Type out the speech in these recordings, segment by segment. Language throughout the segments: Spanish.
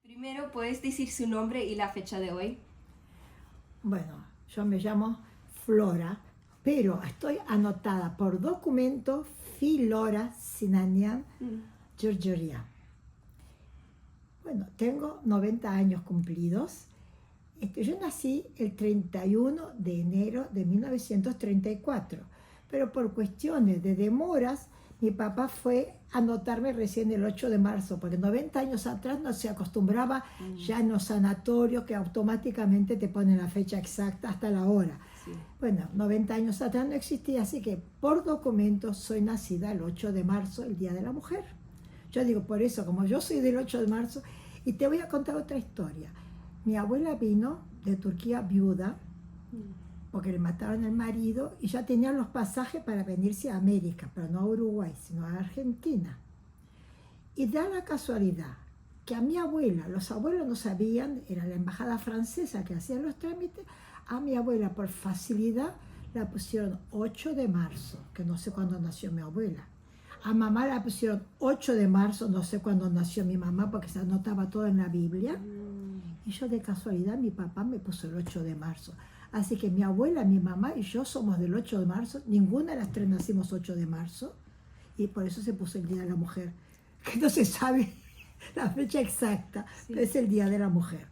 Primero, ¿puedes decir su nombre y la fecha de hoy? Bueno, yo me llamo Flora, pero estoy anotada por documento Filora Sinanian Georgeria. Bueno, tengo 90 años cumplidos. Yo nací el 31 de enero de 1934, pero por cuestiones de demoras, mi papá fue a anotarme recién el 8 de marzo, porque 90 años atrás no se acostumbraba ya en los sanatorios que automáticamente te ponen la fecha exacta hasta la hora. Sí. Bueno, 90 años atrás no existía, así que por documento soy nacida el 8 de marzo, el Día de la Mujer. Yo digo, por eso, como yo soy del 8 de marzo, y te voy a contar otra historia. Mi abuela vino de Turquía viuda, porque le mataron al marido, y ya tenían los pasajes para venirse a América, pero no a Uruguay, sino a Argentina. Y da la casualidad que a mi abuela, los abuelos no sabían, era la embajada francesa que hacía los trámites, a mi abuela por facilidad la pusieron 8 de marzo, que no sé cuándo nació mi abuela. A mamá la pusieron 8 de marzo, no sé cuándo nació mi mamá, porque se anotaba todo en la Biblia. Y yo de casualidad, mi papá me puso el 8 de marzo. Así que mi abuela, mi mamá y yo somos del 8 de marzo. Ninguna de las tres nacimos 8 de marzo. Y por eso se puso el Día de la Mujer. Que no se sabe la fecha exacta, Sí. pero es el Día de la Mujer.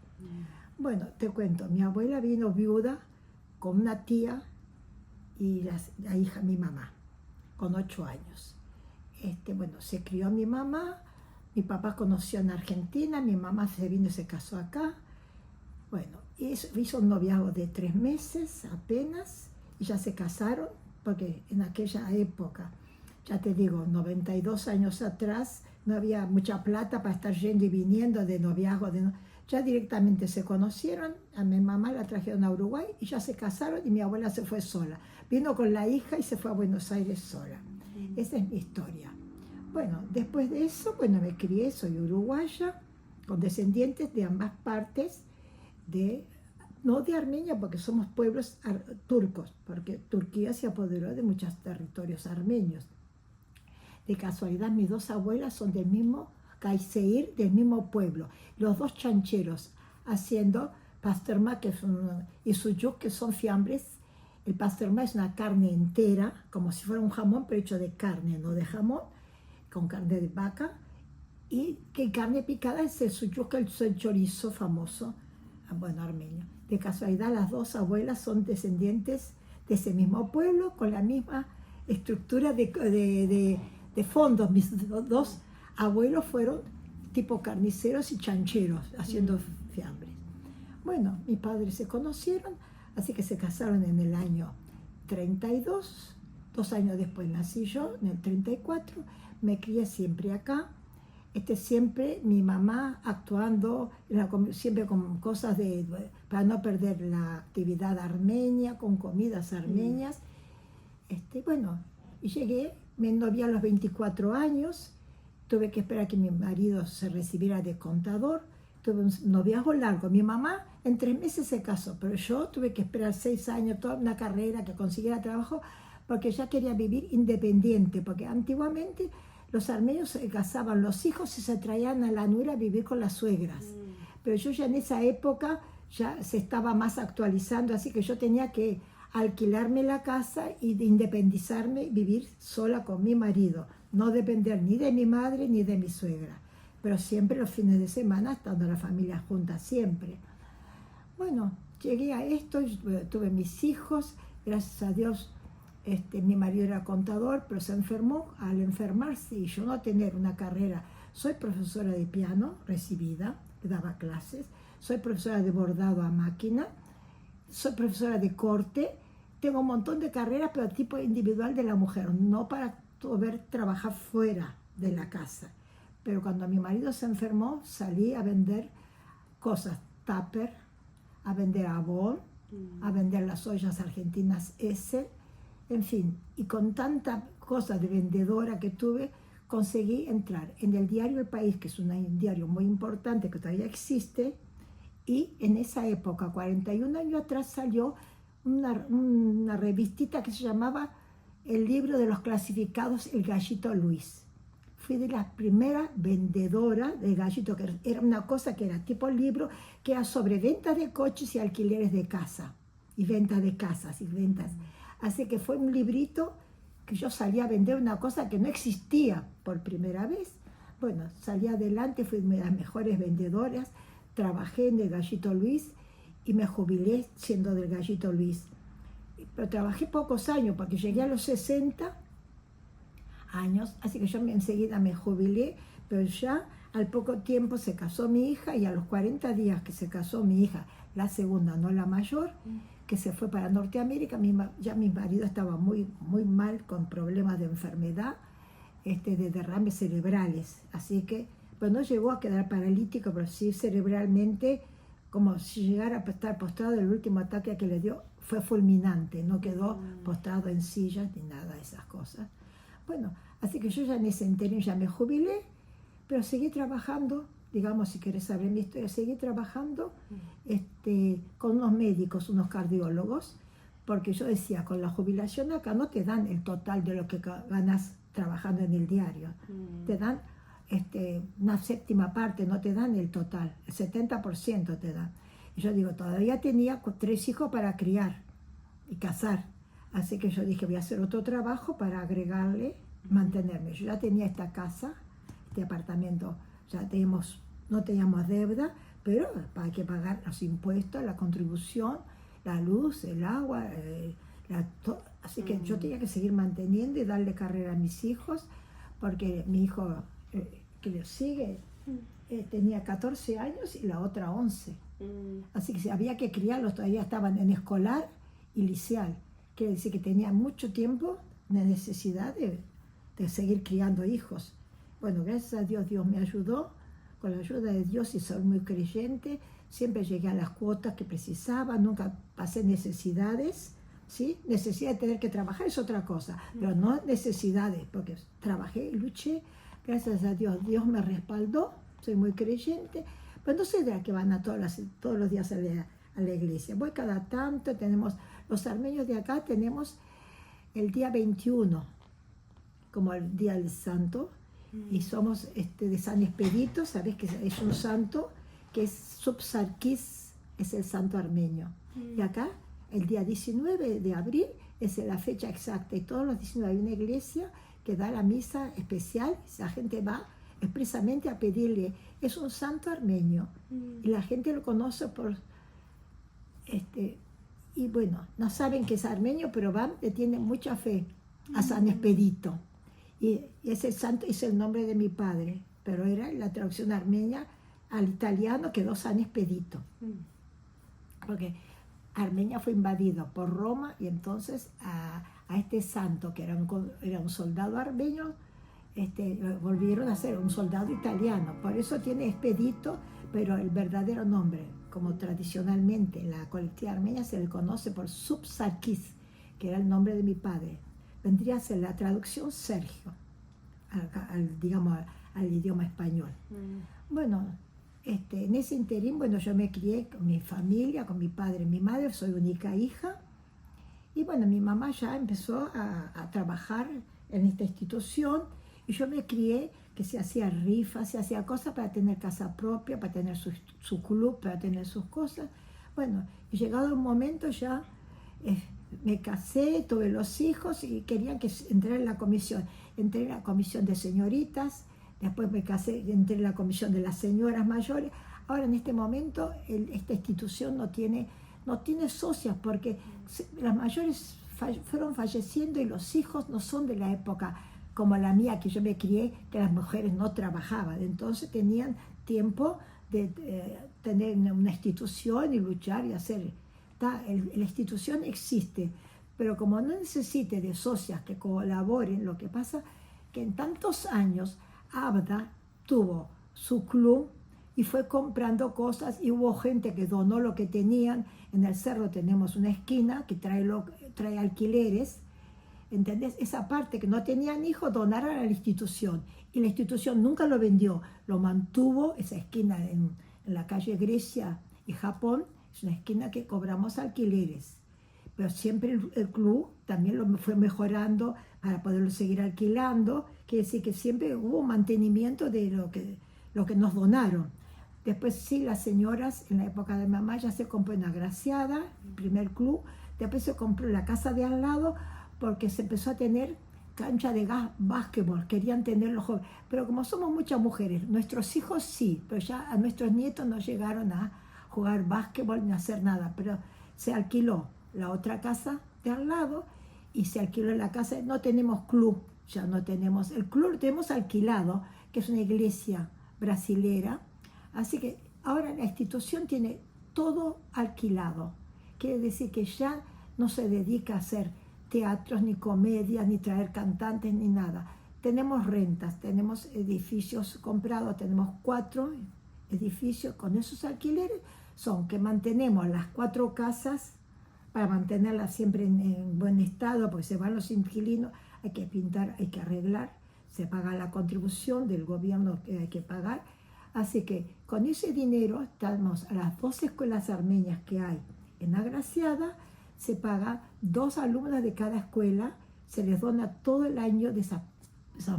Bueno, te cuento, mi abuela vino viuda con una tía y la hija, mi mamá, con 8 años. Bueno, se crió mi mamá, mi papá conoció en Argentina, mi mamá se vino y se casó acá. Bueno, hizo un noviazgo de 3 meses apenas y ya se casaron, porque en aquella época, ya te digo, 92 años atrás, no había mucha plata para estar yendo y viniendo de noviazgo. Ya directamente se conocieron, a mi mamá la trajeron a Uruguay y ya se casaron y mi abuela se fue sola. Vino con la hija y se fue a Buenos Aires sola. Esa es mi historia. Bueno, después de eso, bueno, me crié, soy uruguaya, con descendientes de ambas partes, no de Armenia, porque somos pueblos turcos, porque Turquía se apoderó de muchos territorios armenios. De casualidad, mis dos abuelas son del mismo Kaiseir, del mismo pueblo. Los dos chancheros haciendo pastorma y suyuk, que son fiambres. El pastorma es una carne entera, como si fuera un jamón, pero hecho de carne, no de jamón, con carne de vaca. Y que carne picada es el suyuk, el chorizo famoso, bueno, armenio. De casualidad, las dos abuelas son descendientes de ese mismo pueblo, con la misma estructura de fondos. Mis dos abuelos fueron tipo carniceros y chancheros, haciendo fiambres. Bueno, mis padres se conocieron, así que se casaron en el año 32. 2 años después nací yo, en el 34. Me crié siempre acá. Siempre mi mamá actuando, siempre con cosas para no perder la actividad armenia, con comidas armenias. Bueno, y llegué, me ennovié a los 24 años, tuve que esperar que mi marido se recibiera de contador, tuve un noviazgo largo. Mi mamá en 3 meses se casó, pero yo tuve que esperar 6 años, toda una carrera, que consiguiera trabajo, porque ya quería vivir independiente, porque antiguamente los armenios se casaban los hijos y se traían a la nuera a vivir con las suegras. Pero yo ya en esa época ya se estaba más actualizando, así que yo tenía que alquilarme la casa y de independizarme, vivir sola con mi marido, no depender ni de mi madre ni de mi suegra, pero siempre los fines de semana estando la familia junta, siempre. Bueno, llegué a esto, tuve mis hijos, gracias a Dios. Mi marido era contador, pero se enfermó. Al enfermarse y yo no tener una carrera, soy profesora de piano recibida, daba clases, soy profesora de bordado a máquina, soy profesora de corte, tengo un montón de carreras, pero tipo individual de la mujer, no para poder trabajar fuera de la casa. Pero cuando mi marido se enfermó, salí a vender cosas, tupper, a vender Avon, a vender las ollas argentinas S, en fin, y con tanta cosa de vendedora que tuve, conseguí entrar en el diario El País, que es un diario muy importante que todavía existe, y en esa época, 41 años atrás, salió una revistita que se llamaba El libro de los clasificados El Gallito Luis. fui de las primeras vendedoras de gallitos, que era una cosa que era tipo libro, que era sobre ventas de coches y alquileres de casa, y ventas de casas y ventas. Así que fue un librito que yo salía a vender una cosa que no existía por primera vez. Bueno, salí adelante, fui de las mejores vendedoras, trabajé en el Gallito Luis y me jubilé siendo del Gallito Luis. Pero trabajé pocos años porque llegué a los 60 años, así que yo enseguida me jubilé, pero ya al poco tiempo se casó mi hija y a los 40 días que se casó mi hija, la segunda, no la mayor, que se fue para Norteamérica, ya mi marido estaba muy, muy mal con problemas de enfermedad, de derrames cerebrales, así que pues no llegó a quedar paralítico, pero sí cerebralmente, como si llegara a estar postrado. El último ataque que le dio fue fulminante, no quedó postrado en sillas ni nada de esas cosas. Bueno, así que yo ya en ese interín ya me jubilé, pero seguí trabajando, digamos, si querés saber mi historia, seguí trabajando con unos médicos, unos cardiólogos, porque yo decía, con la jubilación acá no te dan el total de lo que ganas trabajando en el diario, te dan una séptima parte, no te dan el total, el 70% te dan. Y yo digo, todavía tenía 3 hijos para criar y casar, así que yo dije, voy a hacer otro trabajo para agregarle, mantenerme. Yo ya tenía esta casa, este apartamento, ya no teníamos deuda, pero hay que pagar los impuestos, la contribución, la luz, el agua, así que yo tenía que seguir manteniendo y darle carrera a mis hijos, porque mi hijo que le sigue tenía 14 años y la otra 11. Así que había que criarlos, todavía estaban en escolar y liceal. Quiere decir que tenía mucho tiempo de necesidad de seguir criando hijos. Bueno, gracias a Dios, Dios me ayudó. Con la ayuda de Dios, y soy muy creyente, siempre llegué a las cuotas que precisaba, nunca pasé necesidades, ¿sí? Necesidad de tener que trabajar es otra cosa, pero no necesidades, porque trabajé y luché. Gracias a Dios, Dios me respaldó, soy muy creyente, pero no soy de la que van todos los días a la iglesia. Voy cada tanto, los armenios de acá tenemos el día 21, como el día del santo, y somos de San Expedito, sabes que es un santo que es Subsarkis, es el santo armenio. Y acá, el día 19 de abril, es la fecha exacta, y todos los 19 hay una iglesia que da la misa especial, la gente va expresamente a pedirle, es un santo armenio, y la gente lo conoce por, y bueno, no saben que es armenio, pero le tienen mucha fe a San Expedito. Y ese santo es el nombre de mi padre, pero era la traducción armenia al italiano, quedó San Expedito. Porque Armenia fue invadido por Roma, y entonces a este santo, que era un soldado armenio, volvieron a ser un soldado italiano. Por eso tiene Expedito, pero el verdadero nombre, como tradicionalmente en la colectiva armenia se le conoce por Subsarkis, que era el nombre de mi padre. Vendría a ser la traducción Sergio, digamos, al idioma español. Bueno, en ese interín, bueno, yo me crié con mi familia, con mi padre y mi madre, soy única hija, y bueno, mi mamá ya empezó a trabajar en esta institución, y yo me crié que se hacía rifas, se hacía cosas para tener casa propia, para tener su club, para tener sus cosas. Bueno, y llegado un momento ya me casé, tuve los hijos y querían que entrara en la comisión. Entré en la comisión de señoritas, después me casé, entré en la comisión de las señoras mayores. Ahora en este momento esta institución no tiene socias, porque las mayores fueron falleciendo y los hijos no son de la época como la mía, que yo me crié, que las mujeres no trabajaban. Entonces tenían tiempo de tener una institución y luchar y hacer. La institución existe, pero como no necesite de socias que colaboren, lo que pasa que en tantos años Abda tuvo su club y fue comprando cosas, y hubo gente que donó lo que tenían. En el cerro tenemos una esquina que trae alquileres, ¿entendés? Esa parte que no tenían hijos donaron a la institución, y la institución nunca lo vendió, lo mantuvo. Esa esquina en la calle Grecia y Japón es una esquina que cobramos alquileres, pero siempre el club también lo fue mejorando para poderlo seguir alquilando, Quiere decir que siempre hubo mantenimiento de lo que nos donaron. Después sí, las señoras, en la época de mamá, ya se compró una graciada, el primer club. Después se compró la casa de al lado porque se empezó a tener cancha de básquetbol, querían tener los jóvenes. Pero como somos muchas mujeres, nuestros hijos sí, pero ya a nuestros nietos no llegaron a jugar básquetbol ni a hacer nada. Pero se alquiló la otra casa de al lado y se alquiló la casa. No tenemos club, ya no tenemos. El club lo tenemos alquilado, que es una iglesia brasilera. Así que ahora la institución tiene todo alquilado. Quiere decir que ya no se dedica a hacer teatros, ni comedias, ni traer cantantes, ni nada. Tenemos rentas, tenemos edificios comprados, tenemos 4 edificios con esos alquileres. Son que mantenemos las 4 casas para mantenerlas siempre en buen estado, porque se van los inquilinos, hay que pintar, hay que arreglar, se paga la contribución del gobierno que hay que pagar. Así que con ese dinero estamos a las 2 escuelas armenias que hay en Agraciada, se paga 2 alumnas de cada escuela, se les dona todo el año de esas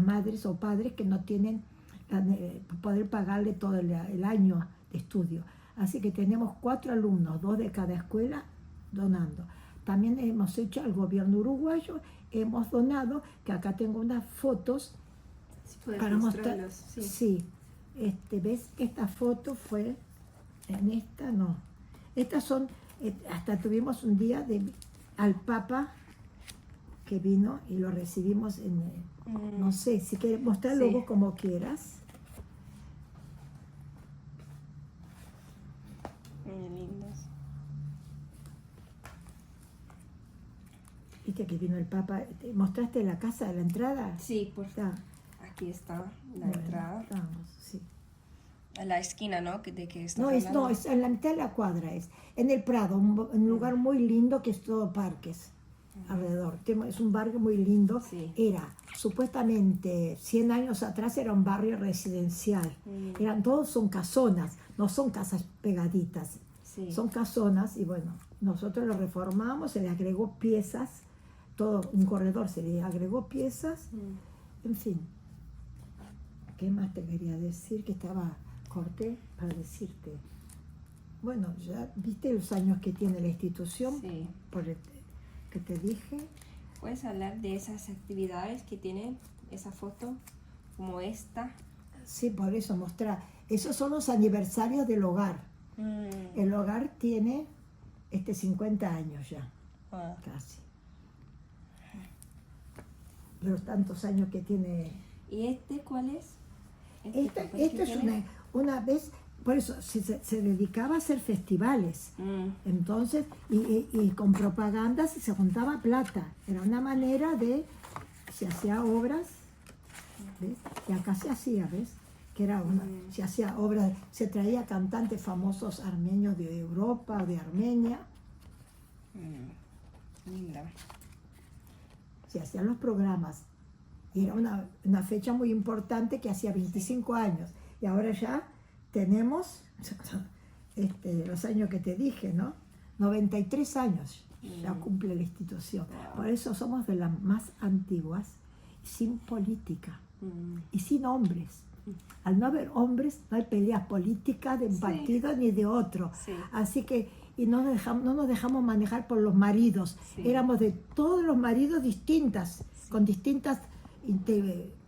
madres o padres que no tienen poder pagarle todo el año de estudio. Así que tenemos 4 alumnos, 2 de cada escuela, donando. También hemos hecho al gobierno uruguayo, hemos donado, que acá tengo unas fotos para mostrar. Sí. Sí. ¿Ves? Esta foto fue en esta, no. Estas son, hasta tuvimos un día al Papa que vino y lo recibimos en, no sé, si quieres mostrarlo vos como quieras. Muy lindos. ¿Viste que vino el Papa? ¿Mostraste la casa de la entrada? Sí, por favor. Aquí está la entrada. Vamos, sí. A la esquina, ¿no? ¿De qué está No, hablando? es en la mitad de la cuadra, es en el Prado, un lugar muy lindo que es todo parques alrededor. Es un barrio muy lindo. Sí. Era, supuestamente, 100 años atrás era un barrio residencial. Todos son casonas, no son casas pegaditas. Sí. Son casonas y bueno, nosotros lo reformamos, se le agregó piezas, todo un corredor se le agregó piezas, en fin. ¿Qué más te quería decir? Que corté para decirte. Bueno, ya viste los años que tiene la institución, Sí. Que te dije. ¿Puedes hablar de esas actividades que tiene esa foto? Como esta. Sí, por eso mostrar. Esos son los aniversarios del hogar. El hogar tiene 50 años ya, casi. De los tantos años que tiene. ¿Y este cuál es? Esto es una vez, por eso se dedicaba a hacer festivales. Entonces, y con propagandas se juntaba plata. Era una manera se hacía obras, ¿ves? Y acá se hacía, ¿ves? Que era se hacía obras, se traía cantantes famosos armenios de Europa, de Armenia. Linda. Se hacían los programas. Y era una fecha muy importante que hacía 25 años. Y ahora ya tenemos los años que te dije, ¿no? 93 años ya cumple la institución. Por eso somos de las más antiguas, sin política y sin hombres. Al no haber hombres, no hay peleas políticas de un partido ni de otro. Sí. Así que no nos dejamos manejar por los maridos. Sí. Éramos de todos los maridos distintas, con distintos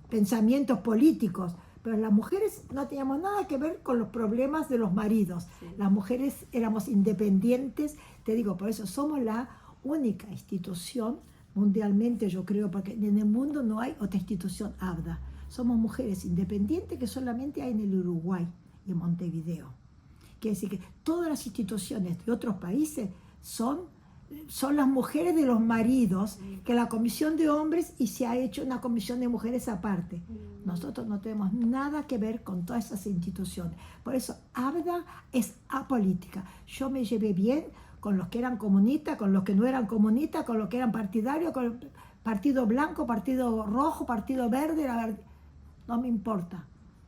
pensamientos políticos. Pero las mujeres no teníamos nada que ver con los problemas de los maridos. Sí. Las mujeres éramos independientes, te digo, por eso somos la única institución mundialmente, yo creo, porque en el mundo no hay otra institución ABDA. Somos mujeres independientes que solamente hay en el Uruguay y en Montevideo. Quiere decir que todas las instituciones de otros países son las mujeres de los maridos, que la comisión de hombres y se ha hecho una comisión de mujeres aparte. Nosotros no tenemos nada que ver con todas esas instituciones. Por eso ABDA es apolítica. Yo me llevé bien con los que eran comunistas, con los que no eran comunistas, con los que eran partidarios, con el partido blanco, partido rojo, partido verde, no me importa.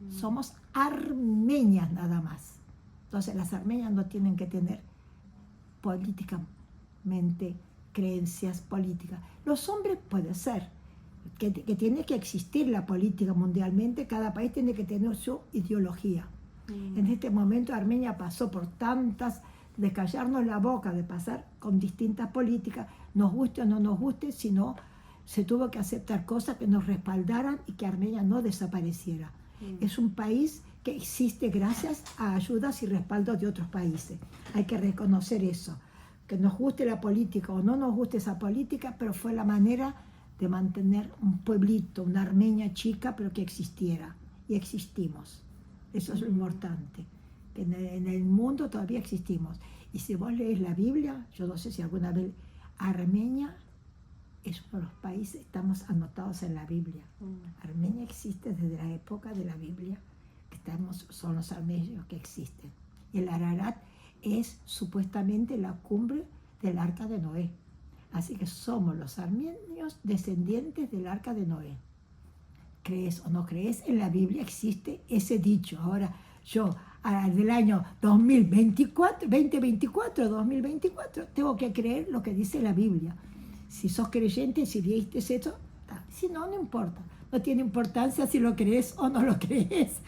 Somos armenias nada más. Entonces las armenias no tienen que tener políticamente creencias políticas. Los hombres puede ser, que tiene que existir la política mundialmente, cada país tiene que tener su ideología. En este momento Armenia pasó por tantas, de callarnos la boca, de pasar con distintas políticas, nos guste o no nos guste, sino se tuvo que aceptar cosas que nos respaldaran y que Armenia no desapareciera. Es un país que existe gracias a ayudas y respaldos de otros países. Hay que reconocer eso. Que nos guste la política o no nos guste esa política, pero fue la manera de mantener un pueblito, una Armenia chica, pero que existiera. Y existimos. Eso es lo importante. Que en el mundo todavía existimos. Y si vos lees la Biblia, yo no sé si alguna vez, Armenia es uno de los países, estamos anotados en la Biblia. Armenia existe desde la época de la Biblia, son los armenios que existen. Y el Ararat es supuestamente la cumbre del Arca de Noé. Así que somos los armenios descendientes del Arca de Noé. ¿Crees o no crees? En la Biblia existe ese dicho. Ahora yo, del año 2024, tengo que creer lo que dice la Biblia. Si sos creyente, si leíste eso, si no, no importa. No tiene importancia si lo crees o no lo crees.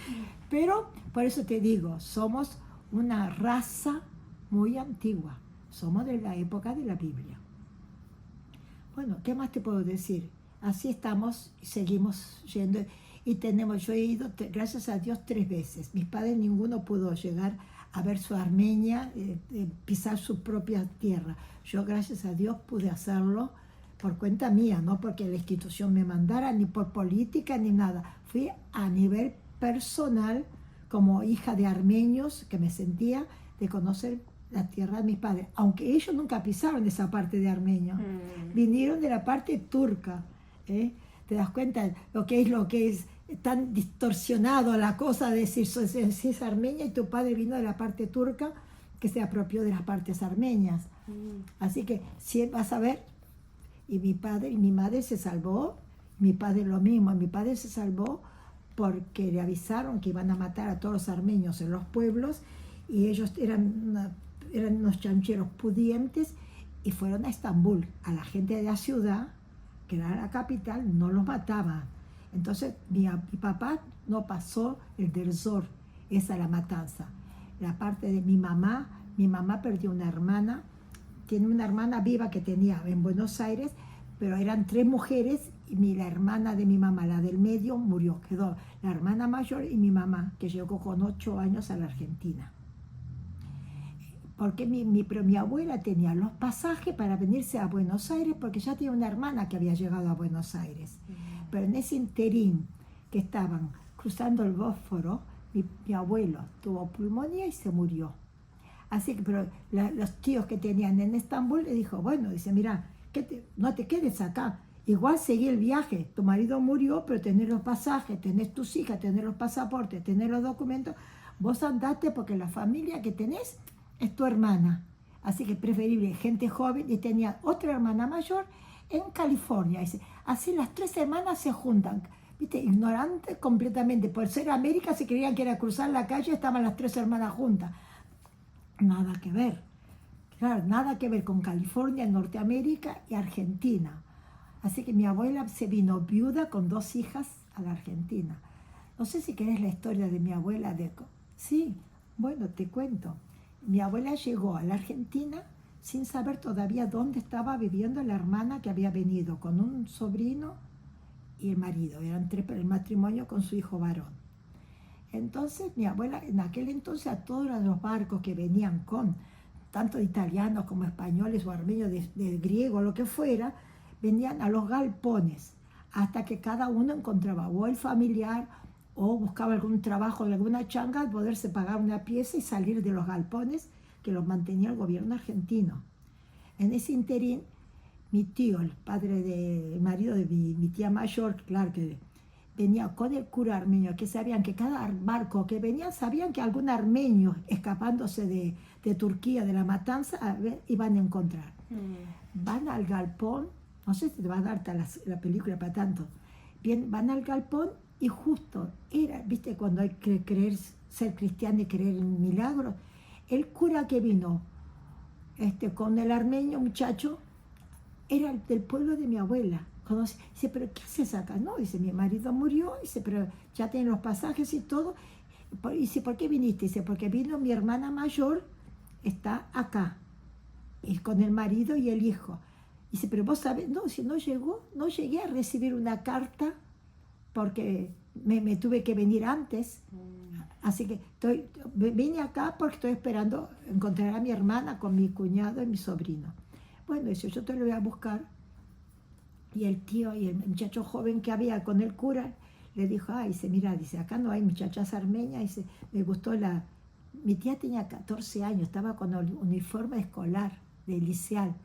Pero por eso te digo, somos una raza muy antigua. Somos de la época de la Biblia. Bueno, ¿qué más te puedo decir? Así estamos y seguimos yendo. Y yo he ido, gracias a Dios, 3 veces. Mis padres, ninguno pudo llegar a ver su Armenia, pisar su propia tierra. Yo, gracias a Dios, pude hacerlo por cuenta mía, no porque la institución me mandara, ni por política, ni nada. Fui a nivel personal, como hija de armenios, que me sentía de conocer la tierra de mis padres. Aunque ellos nunca pisaron esa parte de Armenia. Vinieron de la parte turca. ¿Te das cuenta lo que es tan distorsionado la cosa de decir si es Armenia y tu padre vino de la parte turca que se apropió de las partes armenias? Así que si vas a ver, y mi padre y mi madre se salvó, mi padre lo mismo, mi padre se salvó porque le avisaron que iban a matar a todos los armenios en los pueblos y ellos eran unos chancheros pudientes y fueron a Estambul, a la gente de la ciudad, que era la capital, no los mataban. Entonces mi papá no pasó el del Zor, esa es la matanza. La parte de mi mamá perdió una hermana, tiene una hermana viva que tenía en Buenos Aires, pero eran 3 mujeres y la hermana de mi mamá, la del medio, murió. Quedó la hermana mayor y mi mamá, que llegó con 8 años a la Argentina. Porque pero mi abuela tenía los pasajes para venirse a Buenos Aires porque ya tenía una hermana que había llegado a Buenos Aires. Pero en ese interín que estaban cruzando el Bósforo, mi abuelo tuvo pulmonía y se murió. Así que pero los tíos que tenían en Estambul le dijo, bueno, dice, mira, no te quedes acá. Igual seguí el viaje, tu marido murió, pero tenés los pasajes, tenés tus hijas, tenés los pasaportes, tenés los documentos, vos andate porque la familia que tenés es tu hermana. Así que preferible gente joven, y tenía otra hermana mayor en California. Dice, así las 3 hermanas se juntan. ¿Viste? Ignorantes completamente. Por ser América se creían que era cruzar la calle, estaban las 3 hermanas juntas. Nada que ver. Claro, nada que ver con California, Norteamérica y Argentina. Así que mi abuela se vino viuda con 2 hijas a la Argentina. No sé si querés la historia de mi abuela. Sí, bueno, te cuento. Mi abuela llegó a la Argentina sin saber todavía dónde estaba viviendo la hermana que había venido con un sobrino y el marido. Eran 3 para el matrimonio con su hijo varón. Entonces mi abuela, en aquel entonces, a todos los barcos que venían con tanto de italianos como españoles o armenios, de griego, lo que fuera, venían a los galpones hasta que cada uno encontraba o el familiar o buscaba algún trabajo de alguna changa al poderse pagar una pieza y salir de los galpones que los mantenía el gobierno argentino. En ese interín, mi tío, el marido de mi tía mayor, claro que venía con el cura armenio, que sabían que cada barco que venía, sabían que algún armenio escapándose de Turquía, de la matanza, iban a encontrar. Van al galpón, no sé si te va a dar la película para tanto, bien, van al galpón y justo viste, cuando hay que creer, ser cristiano y creer en milagros, el cura que vino con el armenio muchacho era del pueblo de mi abuela. Dice, pero ¿qué haces acá? No, dice, mi marido murió, dice, pero ya tienen los pasajes y todo. Dice, ¿por qué viniste? Dice, porque vino mi hermana mayor, está acá, y con el marido y el hijo. Dice, pero vos sabés, no, si no llegué a recibir una carta porque me tuve que venir antes. Así que vine acá porque estoy esperando encontrar a mi hermana con mi cuñado y mi sobrino. Bueno, dice, yo te lo voy a buscar. Y el tío y el muchacho joven que había con el cura le dijo, dice, mira, dice, acá no hay muchachas armenias. Dice, me gustó Mi tía tenía 14 años, estaba con el uniforme escolar, de liceal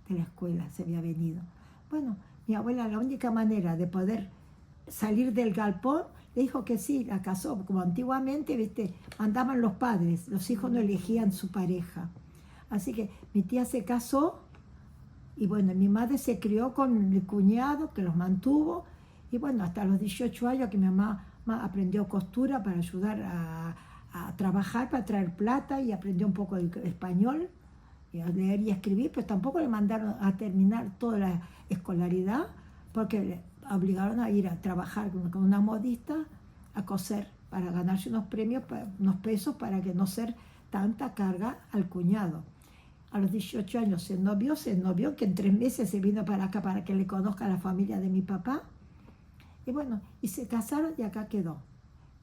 de la escuela, se había venido. Bueno, mi abuela, la única manera de poder salir del galpón, le dijo que sí, la casó, como antiguamente, viste, mandaban los padres, los hijos no elegían su pareja. Así que mi tía se casó y bueno, mi madre se crió con el cuñado que los mantuvo y bueno, hasta los 18 años que mi mamá aprendió costura para ayudar a trabajar, para traer plata y aprendió un poco de español, y a leer y escribir, pero tampoco le mandaron a terminar toda la escolaridad porque le obligaron a ir a trabajar con una modista a coser para ganarse unos premios, unos pesos para que no ser tanta carga al cuñado. A los 18 años se novió, que en 3 meses se vino para acá para que le conozca a la familia de mi papá. Y bueno, y se casaron y acá quedó.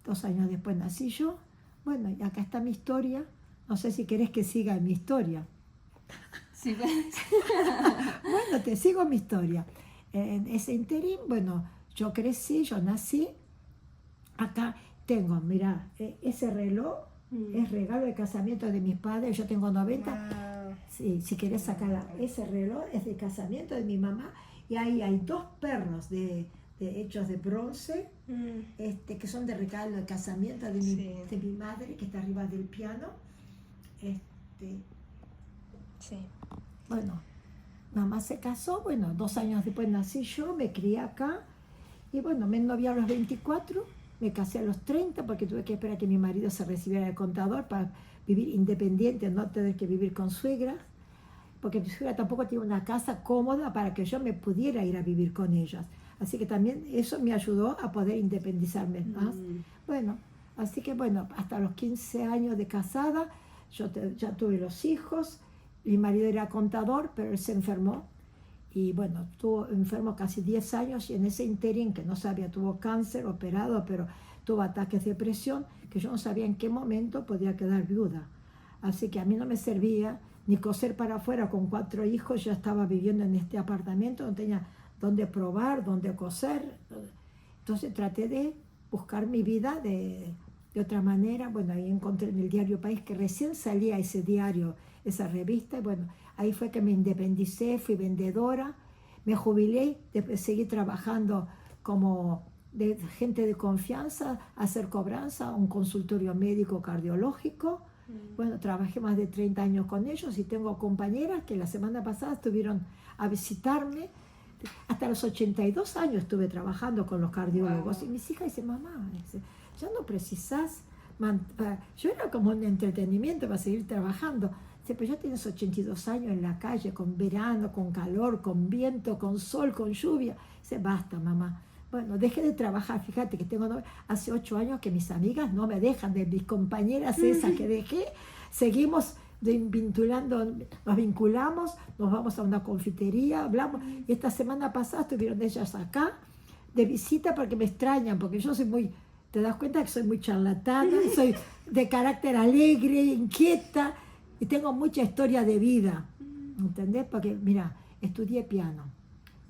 2 años después nací yo. Bueno, y acá está mi historia. No sé si querés que siga mi historia. Sí. Bueno, te sigo mi historia. En ese interín, bueno, yo crecí, yo nací. Acá tengo, mira, ese reloj es regalo de casamiento de mis padres. Yo tengo 90. Wow. Sí, si querés sacarla, ese reloj es de casamiento de mi mamá. Y ahí hay 2 perros hechos de bronce, que son de regalo de casamiento de mi madre, que está arriba del piano. Sí. Bueno, mamá se casó, bueno, 2 años después nací yo, me crié acá. Y bueno, me novié a los 24, me casé a los 30 porque tuve que esperar que mi marido se recibiera de contador para vivir independiente, no tener que vivir con suegra, porque mi suegra tampoco tiene una casa cómoda para que yo me pudiera ir a vivir con ellas. Así que también eso me ayudó a poder independizarme más. Bueno, así que bueno, hasta los 15 años de casada, yo ya tuve los hijos, mi marido era contador, pero él se enfermó. Y bueno, estuvo enfermo casi 10 años y en ese interín que no sabía, tuvo cáncer, operado, pero tuvo ataques de depresión, que yo no sabía en qué momento podía quedar viuda. Así que a mí no me servía ni coser para afuera con 4 hijos, yo estaba viviendo en este apartamento, no tenía dónde probar, dónde coser. Entonces traté de buscar mi vida de otra manera. Bueno, ahí encontré en el diario País, que recién salía ese diario, esa revista, y bueno, ahí fue que me independicé, fui vendedora, me jubilé, después seguí trabajando como de gente de confianza, hacer cobranza, un consultorio médico cardiológico. Bueno, trabajé más de 30 años con ellos y tengo compañeras que la semana pasada estuvieron a visitarme. Hasta los 82 años estuve trabajando con los cardiólogos. Wow. Y mis hijas dicen, mamá, ya no precisás, yo era como un entretenimiento para seguir trabajando. Pero ya tienes 82 años en la calle, con verano, con calor, con viento, con sol, con lluvia. Dice, basta, mamá. Bueno, dejé de trabajar, fíjate que tengo hace 8 años que mis amigas no me dejan, de mis compañeras esas que dejé, seguimos nos vinculamos, nos vamos a una confitería, hablamos, y esta semana pasada estuvieron ellas acá de visita porque me extrañan, porque yo soy muy, te das cuenta que soy muy charlatana, soy de carácter alegre, inquieta, y tengo mucha historia de vida, ¿entendés? Porque, mira, estudié piano,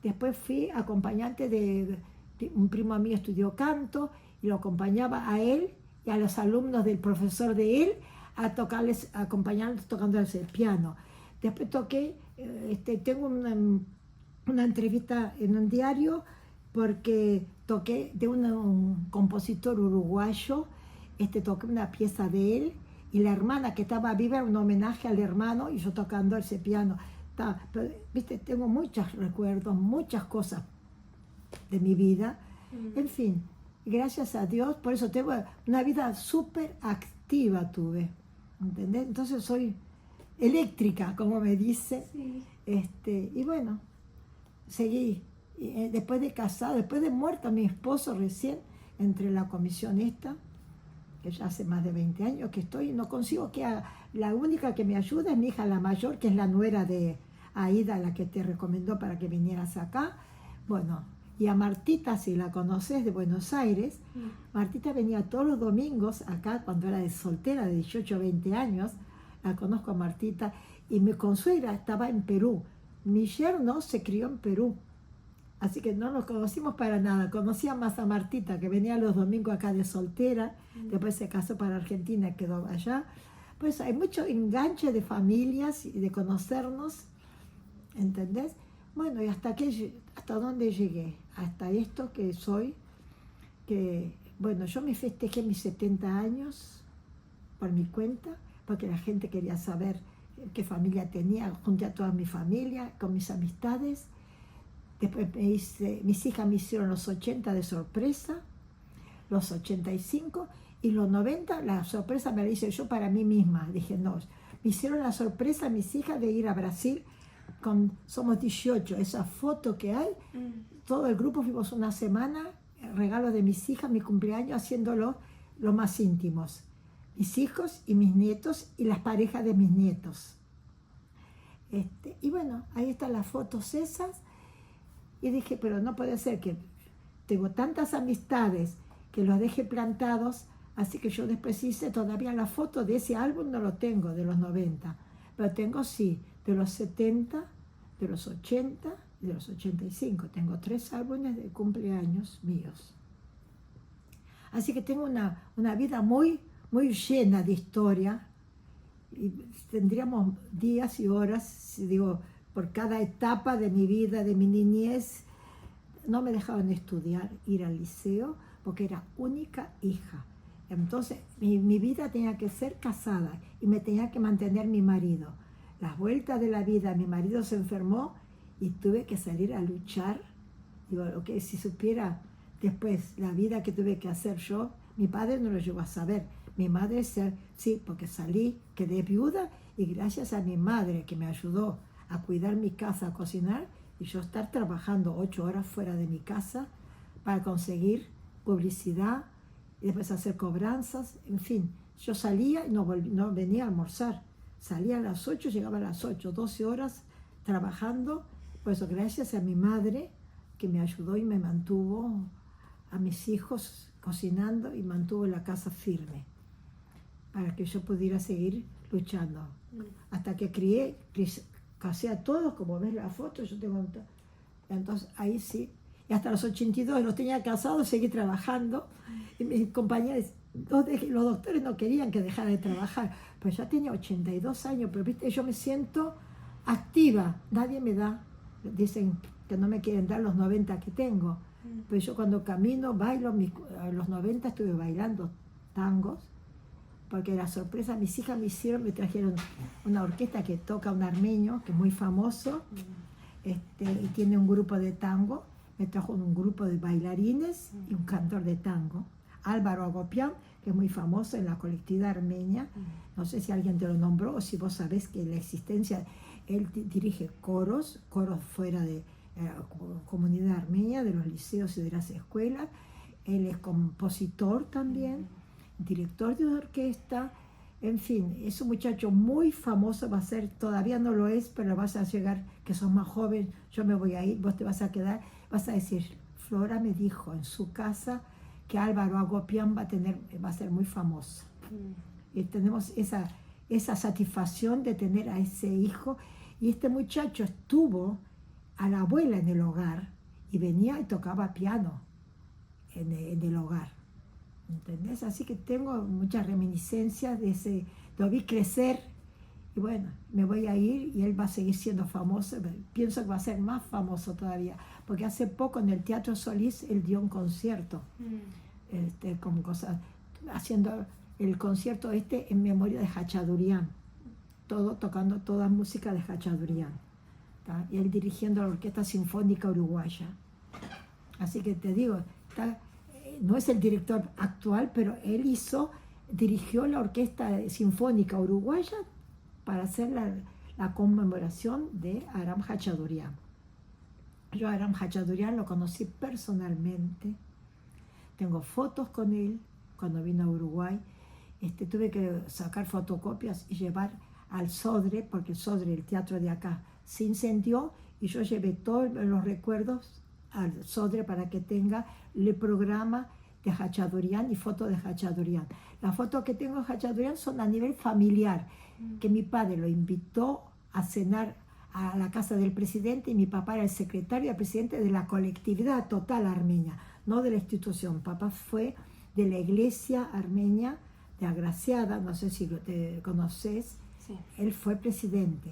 después fui acompañante de un primo mío, estudió canto, y lo acompañaba a él y a los alumnos del profesor de él, a acompañarles tocándoles el piano. Después toqué, tengo una entrevista en un diario porque toqué de un compositor uruguayo, toqué una pieza de él y la hermana que estaba viva era un homenaje al hermano y yo tocando ese piano. Pero, viste, tengo muchos recuerdos, muchas cosas de mi vida. En fin, gracias a Dios, por eso tengo una vida súper activa tuve. ¿Entendés? Entonces soy eléctrica, como me dice. Sí. Y bueno, seguí después de casado, después de muerto mi esposo recién, entre la comisión esta, que ya hace más de 20 años que estoy, no consigo que haga. La única que me ayuda es mi hija la mayor, que es la nuera de Aida, la que te recomendó para que vinieras acá. Bueno, y a Martita, si la conoces, de Buenos Aires, Martita venía todos los domingos acá cuando era de soltera, de 18 o 20 años. La conozco a Martita, y mi consuegra estaba en Perú. Mi yerno se crió en Perú, así que no nos conocimos para nada. Conocía más a Martita, que venía los domingos acá de soltera, después se casó para Argentina y quedó allá. Pues hay mucho enganche de familias y de conocernos, ¿entendés? Bueno, y hasta dónde llegué, hasta esto que soy, que, bueno, yo me festejé mis 70 años por mi cuenta, porque la gente quería saber qué familia tenía, junté a toda mi familia, con mis amistades. Después mis hijas me hicieron los 80 de sorpresa, los 85, y los 90 la sorpresa me la hice yo para mí misma. Dije, no, me hicieron la sorpresa mis hijas de ir a Brasil, somos 18, esa foto que hay, todo el grupo fuimos una semana, regalo de mis hijas, mi cumpleaños, haciéndolo lo más íntimos. Mis hijos y mis nietos y las parejas de mis nietos. Y bueno, ahí están las fotos esas. Y dije, pero no puede ser que tengo tantas amistades que los deje plantados, así que yo después hice todavía la foto de ese álbum, no lo tengo, de los 90, pero tengo sí, de los 70, de los 80 y de los 85. Tengo 3 álbumes de cumpleaños míos. Así que tengo una vida muy, muy llena de historia, y tendríamos días y horas, digo, por cada etapa de mi vida, de mi niñez. No me dejaban estudiar, ir al liceo, porque era única hija. Entonces mi vida tenía que ser casada y me tenía que mantener mi marido. Las vueltas de la vida, mi marido se enfermó y tuve que salir a luchar. Digo, lo que si supiera después la vida que tuve que hacer yo, mi padre no lo llegó a saber. Mi madre sí, porque salí, quedé viuda, y gracias a mi madre que me ayudó a cuidar mi casa, a cocinar, y yo estar trabajando 8 horas fuera de mi casa para conseguir publicidad y después hacer cobranzas, en fin. Yo salía y no venía a almorzar. Salía a las 8, llegaba a las 8, 12 horas trabajando. Por eso, gracias a mi madre que me ayudó y me mantuvo, a mis hijos cocinando y mantuvo la casa firme para que yo pudiera seguir luchando. Hasta que casé a todos, como ves la foto, yo tengo... Entonces ahí sí, y hasta los 82 los tenía casados, seguí trabajando, y mis compañeros, los doctores no querían que dejara de trabajar, pero ya tenía 82 años, pero viste, yo me siento activa, nadie me da, dicen que no me quieren dar los 90 que tengo, pero yo cuando camino, bailo, a los 90 estuve bailando tangos, porque la sorpresa, mis hijas me trajeron una orquesta que toca un armenio, que es muy famoso, y tiene un grupo de tango. Me trajo un grupo de bailarines y un cantor de tango, Álvaro Agopián, que es muy famoso en la colectividad armenia. No sé si alguien te lo nombró o si vos sabés que la existencia, él dirige coros fuera de la comunidad armenia, de los liceos y de las escuelas. Él es compositor también, director de una orquesta. En fin, es un muchacho muy famoso, va a ser, todavía no lo es, pero vas a llegar, que sos más joven, yo me voy a ir, vos te vas a quedar, vas a decir, Flora me dijo en su casa que Álvaro Agopián va a ser muy famoso. Y tenemos esa satisfacción de tener a ese hijo, y este muchacho estuvo a la abuela en el hogar, y venía y tocaba piano en el hogar. ¿Entendés? Así que tengo muchas reminiscencias de ese, lo vi crecer, y bueno, me voy a ir y él va a seguir siendo famoso. Pienso que va a ser más famoso todavía, porque hace poco en el Teatro Solís él dio un concierto, con cosas, haciendo el concierto en memoria de Hachadurian, tocando toda música de Hachadurian, y él dirigiendo la Orquesta Sinfónica Uruguaya. Así que te digo, no es el director actual, pero él dirigió la Orquesta Sinfónica Uruguaya para hacer la conmemoración de Aram Hachadurian. Yo a Aram Hachadurian lo conocí personalmente. Tengo fotos con él cuando vino a Uruguay. Tuve que sacar fotocopias y llevar al Sodre, porque el Sodre, el teatro de acá, se incendió y yo llevé todos los recuerdos al Sodre para que tenga el programa de Hachadurian y fotos de Hachadurian. Las fotos que tengo de Hachadurian son a nivel familiar, que mi padre lo invitó a cenar a la casa del presidente y mi papá era el secretario y el presidente de la colectividad total armenia, no de la institución. Papá fue de la iglesia armenia de Agraciada, no sé si te conoces. Sí. Él fue presidente.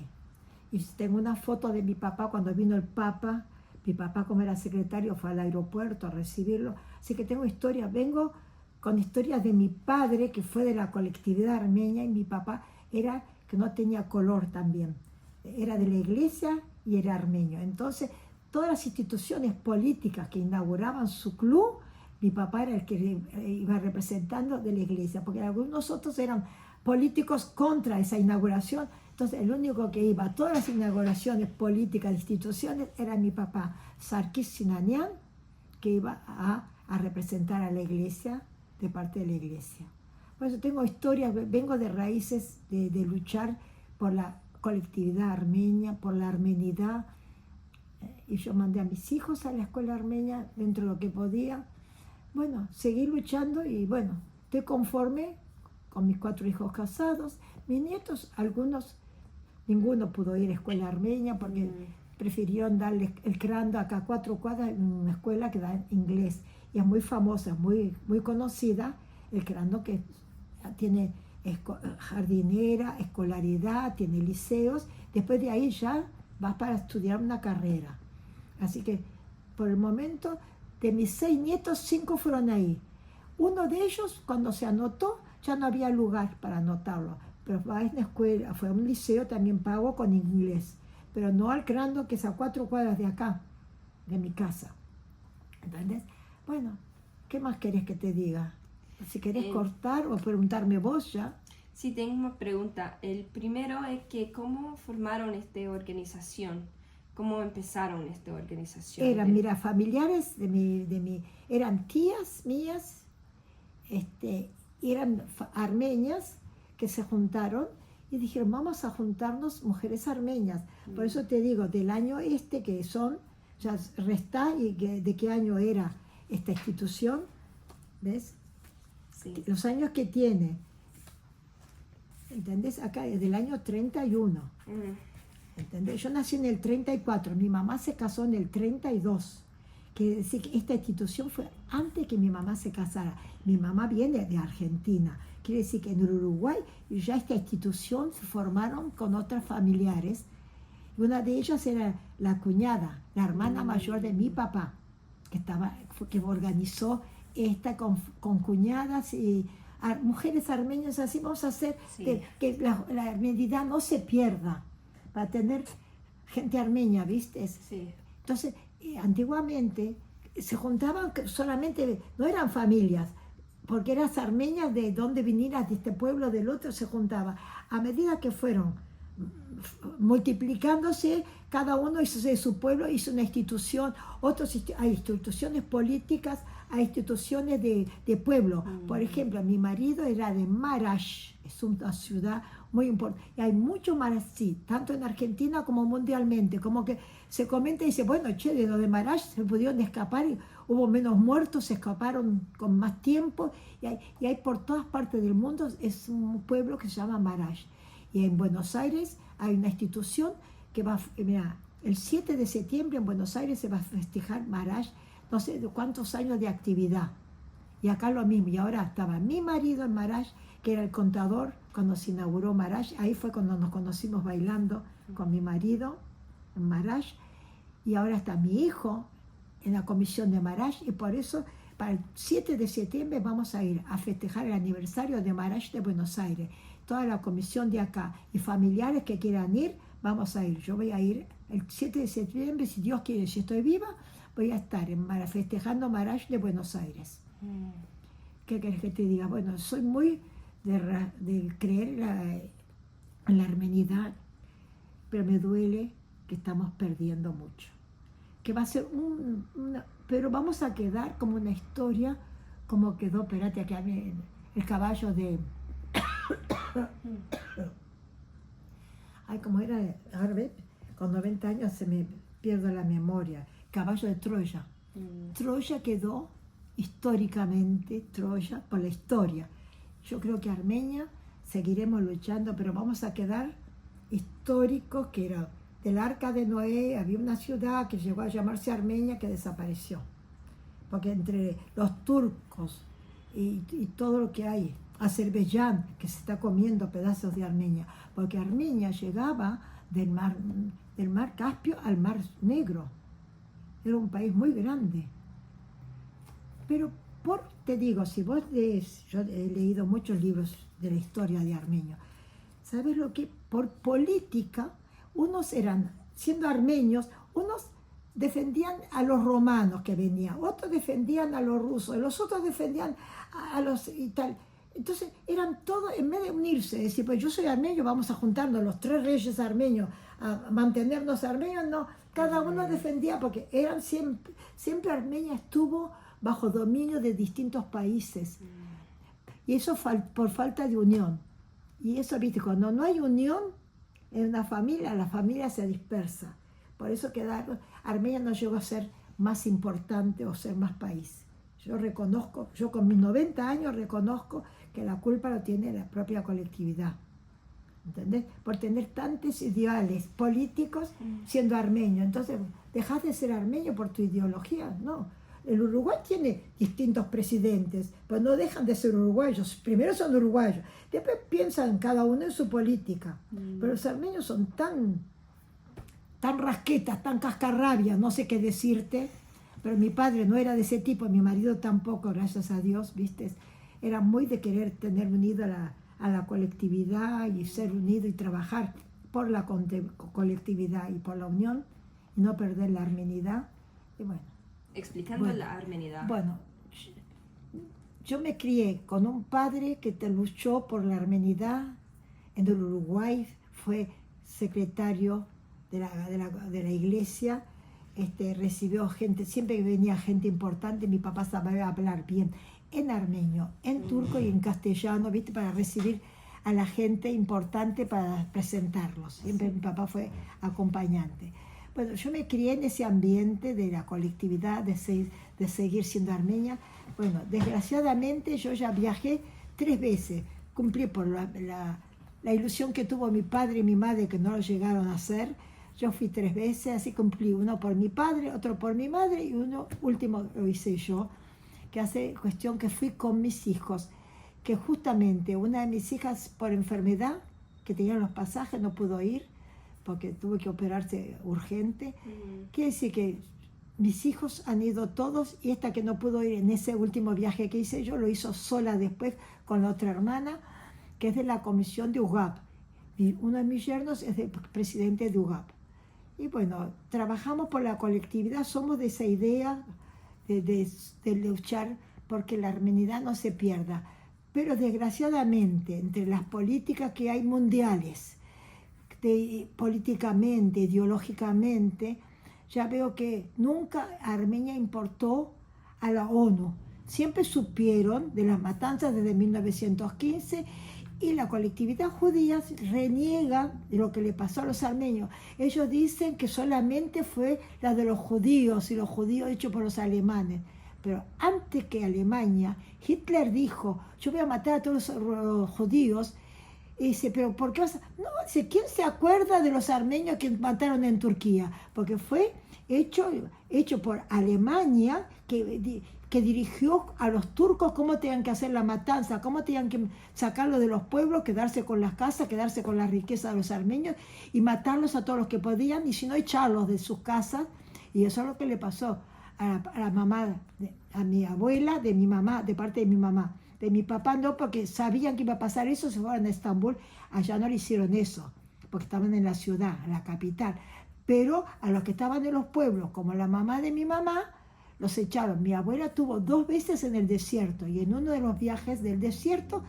Y tengo una foto de mi papá cuando vino el Papa. Mi papá, como era secretario, fue al aeropuerto a recibirlo. Así que tengo historias. Vengo con historias de mi padre, que fue de la colectividad armenia, y mi papá era que no tenía color también. Era de la iglesia y era armenio. Entonces, todas las instituciones políticas que inauguraban su club, mi papá era el que iba representando de la iglesia, porque algunos otros eran políticos contra esa inauguración. Entonces, el único que iba a todas las inauguraciones políticas de instituciones era mi papá, Sarkis Sinanian, que iba a representar a la iglesia, de parte de la iglesia. Por eso tengo historias, vengo de raíces de luchar por la colectividad armenia, por la armenidad. Y yo mandé a mis hijos a la escuela armenia dentro de lo que podía. Bueno, seguí luchando y bueno, estoy conforme con mis 4 hijos casados. Mis nietos, algunos, ninguno pudo ir a escuela armenia porque prefirieron darle el crando acá a 4 cuadras en una escuela que da inglés. Y es muy famosa, muy conocida, el crando que tiene jardinera, escolaridad, tiene liceos. Después de ahí ya vas para estudiar una carrera. Así que por el momento, de mis 6 nietos, 5 fueron ahí. Uno de ellos, cuando se anotó, ya no había lugar para anotarlo. Pero va a una escuela, fue a un liceo también pago con inglés. Pero no al crando que es a 4 cuadras de acá, de mi casa. ¿Entendés? Bueno, ¿qué más querés que te diga? Si querés cortar o preguntarme vos ya. Sí, tengo una pregunta. El primero es que ¿cómo formaron esta organización? ¿Cómo empezaron esta organización? Eran, mira, familiares eran tías mías, eran armenias que se juntaron y dijeron, vamos a juntarnos mujeres armenias. Por eso te digo, del año que son, ya resta, y de qué año era esta institución, ¿ves? Sí. Los años que tiene, ¿entendés? Acá es del año 31. ¿Entendés? Yo nací en el 34, mi mamá se casó en el 32. Quiere decir que esta institución fue antes que mi mamá se casara. Mi mamá viene de Argentina. Quiere decir que en Uruguay ya esta institución se formaron con otras familiares. Y una de ellas era la cuñada, la hermana mayor de mi papá, que organizó esta con cuñadas y mujeres armenias. Así vamos a hacer que la armenidad no se pierda, para tener gente armenia, ¿viste? Sí. Entonces, antiguamente se juntaban solamente, no eran familias, porque eran armenias de donde vinieras, de este pueblo, del otro, se juntaban. A medida que fueron multiplicándose, cada uno hizo de su pueblo, hizo una institución, hay instituciones políticas, hay instituciones de pueblo. Por ejemplo, mi marido era de Marash, es una ciudad muy importante. Y hay mucho Marash, tanto en Argentina como mundialmente, como que se comenta y dice, bueno, de lo de Marash se pudieron escapar y hubo menos muertos, se escaparon con más tiempo, y hay por todas partes del mundo, es un pueblo que se llama Marash. Y en Buenos Aires hay una institución que mira, el 7 de septiembre en Buenos Aires se va a festejar Marash, no sé de cuántos años de actividad. Y acá lo mismo. Y ahora estaba mi marido en Marash, que era el contador cuando se inauguró Marash. Ahí fue cuando nos conocimos bailando con mi marido en Marash. Y ahora está mi hijo en la comisión de Marash. Y por eso, para el 7 de septiembre vamos a ir a festejar el aniversario de Marash de Buenos Aires. Toda la comisión de acá y familiares que quieran ir, vamos a ir. Yo voy a ir el 7 de septiembre, si Dios quiere, si estoy viva, voy a estar festejando Marash de Buenos Aires. ¿Qué querés que te diga? Bueno, soy muy de creer en la armenidad, pero me duele que estamos perdiendo mucho. que va a ser pero vamos a quedar como una historia, como quedó, espérate, acá el caballo de... Ay, como era, ahora con 90 años se me pierdo la memoria, caballo de Troya. Troya quedó históricamente, Troya, por la historia. Yo creo que Armenia seguiremos luchando, pero vamos a quedar históricos, que era del Arca de Noé, había una ciudad que llegó a llamarse Armenia que desapareció. Porque entre los turcos y todo lo que hay, Azerbaiyán, que se está comiendo pedazos de Armenia, porque Armenia llegaba del mar Caspio al Mar Negro. Era un país muy grande. Pero te digo, si vos lees, yo he leído muchos libros de la historia de Armenia, ¿sabes lo que? Por política, unos eran, siendo armenios, unos defendían a los romanos que venían, otros defendían a los rusos, los otros defendían a los y tal. Entonces eran todos, en vez de unirse, decir, pues yo soy armenio, vamos a juntarnos los 3 reyes armenios, a mantenernos armenios, no, cada uno defendía, porque eran siempre Armenia estuvo bajo dominio de distintos países. Y eso por falta de unión. Y eso, viste, cuando no hay unión en una familia, la familia se dispersa. Por eso Armenia no llegó a ser más importante o ser más país. Yo reconozco, yo con mis 90 años reconozco que la culpa lo tiene la propia colectividad. ¿Entendés? Por tener tantos ideales políticos siendo armenio. Entonces, ¿dejás de ser armenio por tu ideología? No. El Uruguay tiene distintos presidentes, pero no dejan de ser uruguayos. Primero son uruguayos, después piensan cada uno en su política. Pero los armenios son tan rasquetas, tan cascarrabias, no sé qué decirte. Pero mi padre no era de ese tipo, mi marido tampoco, gracias a Dios, ¿viste? Era muy de querer tener unido a la colectividad y ser unido y trabajar por la colectividad y por la unión y no perder la armenidad. Y bueno. Explicando la armenidad. Bueno, yo me crié con un padre que luchó por la armenidad en el Uruguay, fue secretario de la iglesia, recibió gente, siempre que venía gente importante, mi papá sabía hablar bien en armenio, en turco y en castellano, ¿viste? Para recibir a la gente importante para presentarlos. Siempre mi papá fue acompañante. Bueno, yo me crié en ese ambiente de la colectividad, de seguir siendo armenia. Bueno, desgraciadamente yo ya viajé 3 veces. Cumplí por la ilusión que tuvo mi padre y mi madre, que no lo llegaron a hacer. Yo fui 3 veces, así cumplí. Uno por mi padre, otro por mi madre y uno último lo hice yo, que hace cuestión que fui con mis hijos. Que justamente una de mis hijas por enfermedad, que tenía los pasajes, no pudo ir, porque tuve que operarse urgente. Quiere decir que mis hijos han ido todos y esta que no pudo ir en ese último viaje que hice yo, lo hizo sola después con la otra hermana, que es de la comisión de UGAP. Y uno de mis yernos es el presidente de UGAP. Y bueno, trabajamos por la colectividad, somos de esa idea de luchar porque la armenidad no se pierda. Pero desgraciadamente, entre las políticas que hay mundiales, políticamente, ideológicamente, ya veo que nunca Armenia importó a la ONU. Siempre supieron de las matanzas desde 1915 y la colectividad judía reniega de lo que le pasó a los armenios. Ellos dicen que solamente fue la de los judíos y los judíos hechos por los alemanes. Pero antes que Alemania, Hitler dijo, yo voy a matar a todos los judíos. Y dice, pero ¿por qué vas a...? No, dice, ¿quién se acuerda de los armenios que mataron en Turquía? Porque fue hecho por Alemania, que dirigió a los turcos cómo tenían que hacer la matanza, cómo tenían que sacarlos de los pueblos, quedarse con las casas, quedarse con la riqueza de los armenios y matarlos a todos los que podían, y si no, echarlos de sus casas. Y eso es lo que le pasó a la mamá, a mi abuela, de mi mamá, de parte de mi mamá. De mi papá no, porque sabían que iba a pasar eso, se fueron a Estambul, allá no le hicieron eso, porque estaban en la ciudad, en la capital. Pero a los que estaban en los pueblos, como la mamá de mi mamá, los echaron. Mi abuela tuvo 2 veces en el desierto, y en uno de los viajes del desierto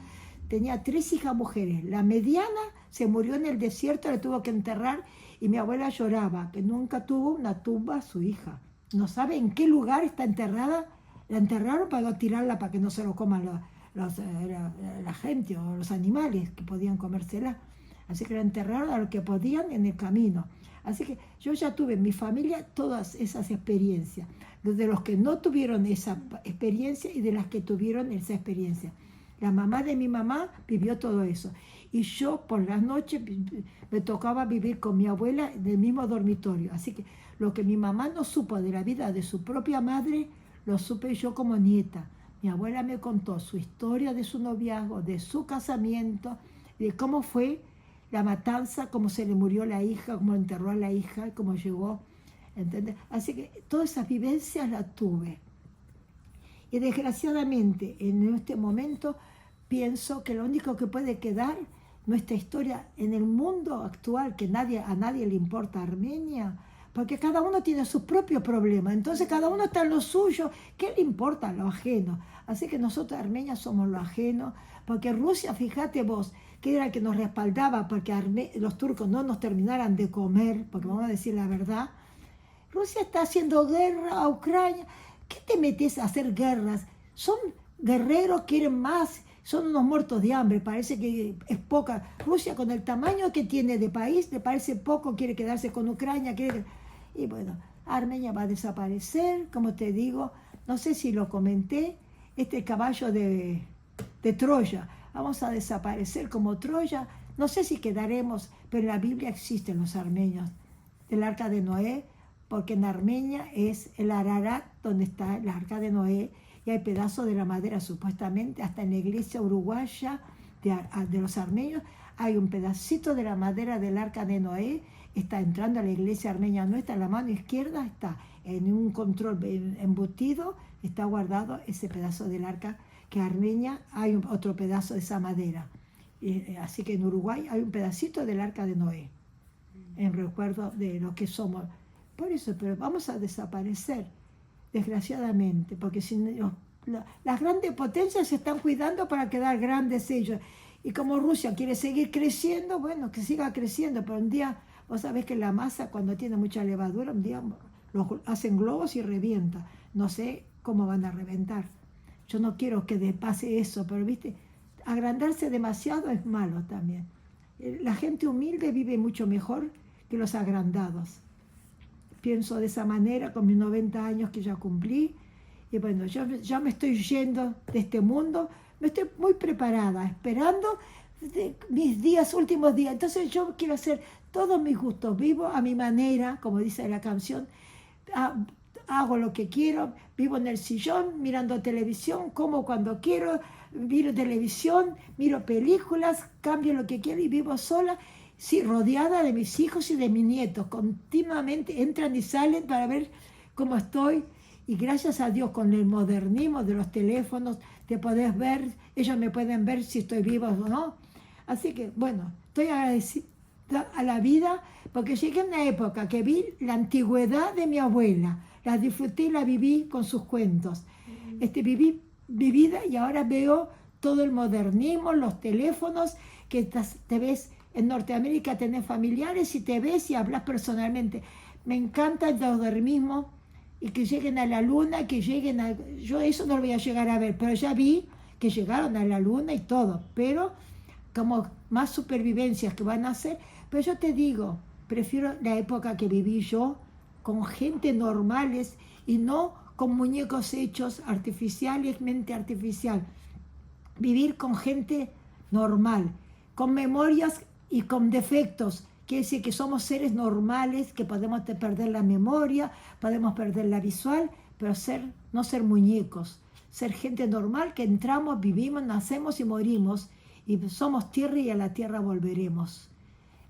tenía 3 hijas mujeres. La mediana se murió en el desierto, le tuvo que enterrar, y mi abuela lloraba, que nunca tuvo una tumba a su hija. no sabe en qué lugar está enterrada. La enterraron para no tirarla, para que no se lo coman la gente o los animales que podían comérsela. Así que la enterraron a lo que podían en el camino. Así que yo ya tuve en mi familia todas esas experiencias, de los que no tuvieron esa experiencia y de las que tuvieron esa experiencia. La mamá de mi mamá vivió todo eso. Y yo por las noches me tocaba vivir con mi abuela en el mismo dormitorio. Así que lo que mi mamá no supo de la vida de su propia madre, lo supe yo como nieta. Mi abuela me contó su historia de su noviazgo, de su casamiento, de cómo fue la matanza, cómo se le murió la hija, cómo enterró a la hija, cómo llegó, ¿entendés? Así que todas esas vivencias las tuve. Y desgraciadamente en este momento pienso que lo único que puede quedar nuestra historia en el mundo actual, que a nadie le importa Armenia, porque cada uno tiene sus propios problemas, entonces cada uno está en lo suyo, ¿qué le importa lo ajeno? Así que nosotros Armenia somos lo ajeno, porque Rusia, fíjate vos, que era el que nos respaldaba para que los turcos no nos terminaran de comer, porque vamos a decir la verdad. Rusia está haciendo guerra a Ucrania. ¿Qué te metes a hacer guerras? Son guerreros, quieren más, son unos muertos de hambre, parece que es poca. Rusia con el tamaño que tiene de país, le parece poco, quiere quedarse con Ucrania, y bueno, Armenia va a desaparecer, como te digo, no sé si lo comenté, este caballo de Troya, vamos a desaparecer como Troya, no sé si quedaremos, pero en la Biblia existen los armenios del Arca de Noé, porque en Armenia es el Ararat donde está el Arca de Noé, y hay pedazos de la madera supuestamente, hasta en la iglesia uruguaya de los armenios, hay un pedacito de la madera del Arca de Noé, está entrando a la iglesia armenia nuestra, en la mano izquierda está en un control embutido, está guardado ese pedazo del Arca, que Armenia hay otro pedazo de esa madera. Así que en Uruguay hay un pedacito del Arca de Noé, en recuerdo de lo que somos. Por eso, pero vamos a desaparecer, desgraciadamente, porque si las grandes potencias se están cuidando para quedar grandes ellos. Y como Rusia quiere seguir creciendo, bueno, que siga creciendo, pero un día, vos sabés que la masa cuando tiene mucha levadura, un día hacen globos y revienta. No sé cómo van a reventar. Yo no quiero que pase eso, pero viste, agrandarse demasiado es malo también. La gente humilde vive mucho mejor que los agrandados. Pienso de esa manera con mis 90 años que ya cumplí. Y bueno, yo ya me estoy yendo de este mundo, me estoy muy preparada, esperando mis últimos días. Entonces yo quiero hacer todos mis gustos, vivo a mi manera, como dice la canción, hago lo que quiero, vivo en el sillón, mirando televisión, como cuando quiero, miro televisión, miro películas, cambio lo que quiero y vivo sola. Sí, rodeada de mis hijos y de mis nietos, continuamente entran y salen para ver cómo estoy, y gracias a Dios con el modernismo de los teléfonos te podés ver, ellos me pueden ver si estoy viva o no. Así que bueno, estoy agradecida a la vida porque llegué a una época que vi la antigüedad de mi abuela, la disfruté y la viví con sus cuentos. Viví mi vida y ahora veo todo el modernismo, los teléfonos, que te ves en Norteamérica, tenés familiares y te ves y hablas personalmente. Me encanta el modernismo y que lleguen a la luna, yo eso no lo voy a llegar a ver, pero ya vi que llegaron a la luna y todo, pero como más supervivencias que van a hacer. Pero yo te digo, prefiero la época que viví yo, con gente normales y no con muñecos hechos artificialmente artificial. Vivir con gente normal, con memorias y con defectos. Quiere decir que somos seres normales, que podemos perder la memoria, podemos perder la visual, pero no ser muñecos, ser gente normal que entramos, vivimos, nacemos y morimos, y somos tierra y a la tierra volveremos.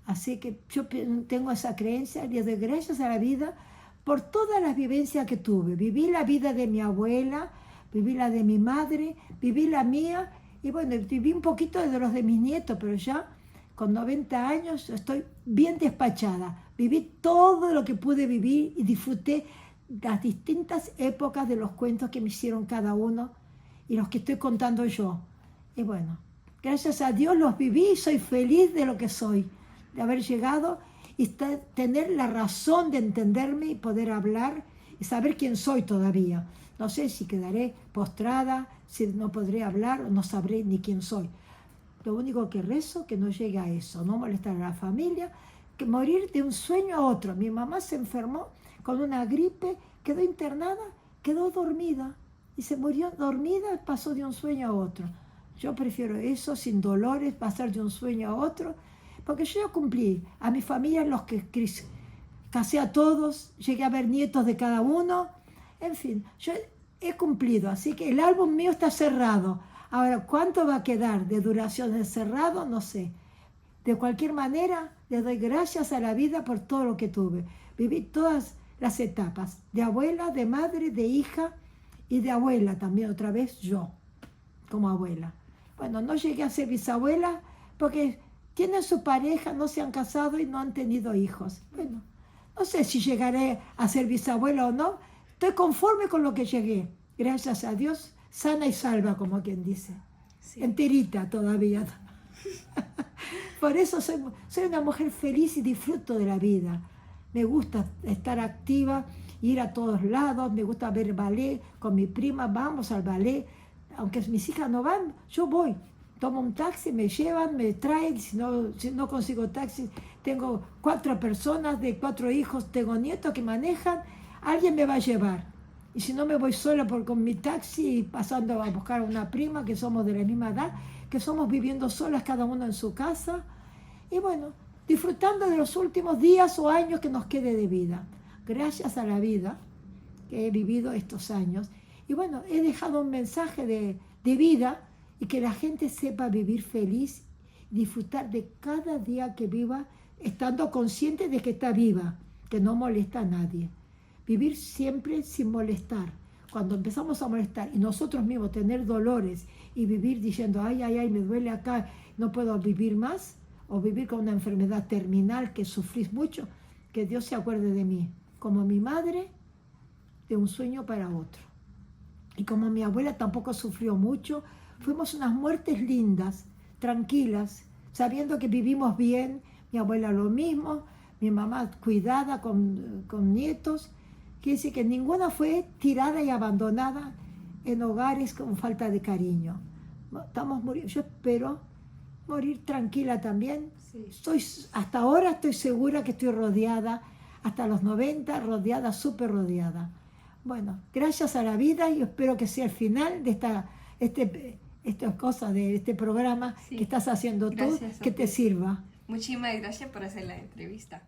Así que yo tengo esa creencia y doy gracias a la vida por todas las vivencias que tuve. Viví la vida de mi abuela, viví la de mi madre, viví la mía, y bueno, viví un poquito de los de mis nietos, pero ya con 90 años estoy bien despachada. Viví todo lo que pude vivir y disfruté las distintas épocas de los cuentos que me hicieron cada uno y los que estoy contando yo. Y bueno, gracias a Dios los viví y soy feliz de lo que soy, de haber llegado y tener la razón de entenderme y poder hablar y saber quién soy todavía. No sé si quedaré postrada, si no podré hablar o no sabré ni quién soy. Lo único que rezo que no llegue a eso, no molestar a la familia, que morir de un sueño a otro. Mi mamá se enfermó con una gripe, quedó internada, quedó dormida y se murió dormida, pasó de un sueño a otro. Yo prefiero eso, sin dolores, pasar de un sueño a otro, porque yo ya cumplí. A mi familia los que casé a todos, llegué a ver nietos de cada uno, en fin, yo he cumplido, así que el álbum mío está cerrado. Ahora, ¿cuánto va a quedar de duración de cerrado? No sé. De cualquier manera, le doy gracias a la vida por todo lo que tuve. Viví todas las etapas, de abuela, de madre, de hija y de abuela también, otra vez yo, como abuela. Bueno, no llegué a ser bisabuela porque tienen su pareja, no se han casado y no han tenido hijos. Bueno, no sé si llegaré a ser bisabuela o no. Estoy conforme con lo que llegué. Gracias a Dios, sana y salva, como quien dice. Sí. Enterita todavía. Por eso soy una mujer feliz y disfruto de la vida. Me gusta estar activa, ir a todos lados, me gusta ver ballet con mi prima, vamos al ballet. Aunque mis hijas no van, yo voy. Tomo un taxi, me llevan, me traen. Si no consigo taxi, tengo 4 personas, de 4 hijos, tengo nietos que manejan. Alguien me va a llevar. Y si no, me voy sola con mi taxi, pasando a buscar a una prima, que somos de la misma edad, que somos viviendo solas cada uno en su casa. Y bueno, disfrutando de los últimos días o años que nos quede de vida. Gracias a la vida que he vivido estos años. Y bueno, he dejado un mensaje de vida y que la gente sepa vivir feliz, disfrutar de cada día que viva, estando consciente de que está viva, que no molesta a nadie. Vivir siempre sin molestar. Cuando empezamos a molestar y nosotros mismos tener dolores y vivir diciendo, ay, ay, ay, me duele acá, no puedo vivir más, o vivir con una enfermedad terminal que sufrís mucho, que Dios se acuerde de mí, como mi madre, de un sueño para otro. Y como mi abuela tampoco sufrió mucho, fuimos unas muertes lindas, tranquilas, sabiendo que vivimos bien, mi abuela lo mismo, mi mamá cuidada con nietos. Quiere decir que ninguna fue tirada y abandonada en hogares con falta de cariño. Estamos muriendo. Yo espero morir tranquila también. Sí. Hasta ahora estoy segura que estoy rodeada, hasta los 90, rodeada, súper rodeada. Bueno, gracias a la vida, y espero que sea el final de esta cosa, de este programa, sí, que estás haciendo tú, que te sirva. Muchísimas gracias por hacer la entrevista.